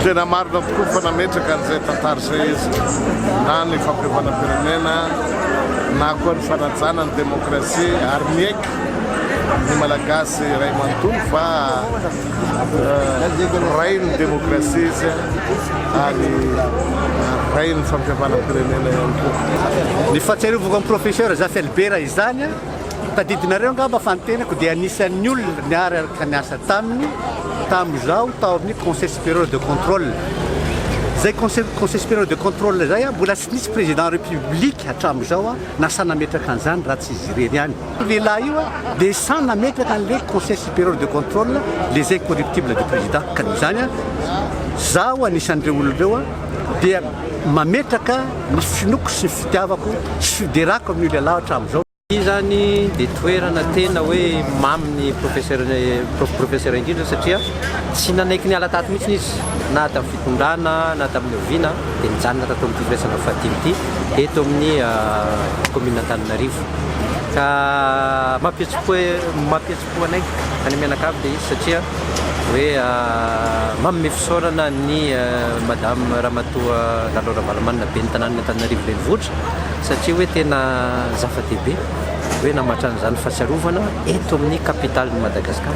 tena marina tokoa fa nametraka an'izay tantara zay izy na ny fampiovanam-pirenena na koa ny fanajana ny demokrasia ary miaiky ny malagasy ray manontolo fa ray ny demokrasia izy ary ray ny fampiovanam-pirenena ihany koa. Ny fahatsiarovako amin'ny professeur Zafelbera izany tadidinareo angamba fantenako dia anisan'ny olona niaraka niasa tamizao tao amin'ny conseil supérieur de contrôle. Zay conseil supérieur de contrôle zay mbola tsy nisy président république hatramizao nasa nametraka an'izany raha tsy izy ireny ihany. Lehilahy io dia sa nametraka an'le conseil supérieur de contrôle les incorruptibles du président ka izany zaho anisan'ireo olon'ireo dia mametraka ny finoko sy fitiavako sy fiderako amin'ny lehilahy hatramizao. Io zany dia toerana tena hoe mamy ny professeur indrindra satria tsy nanaiky ny ala tato mihitsy izy na tamin'ny fitondrana na tamin'ny oviana dia nijanona tato amin'ity firaisana fahatimy ity eto amin'ny commune Antananarivo. Ka mampihetsi-po anaiky any mianakavy dia izy satria hoe manome fisaorana ny madame Ramatoa Lalora Valamanina be ny tanàna Antananarivo renivohitra satria hoe tena zava-dehibe hoe namatra an'izany fahatsiarovana eto amin'ny capitale de Madagascar.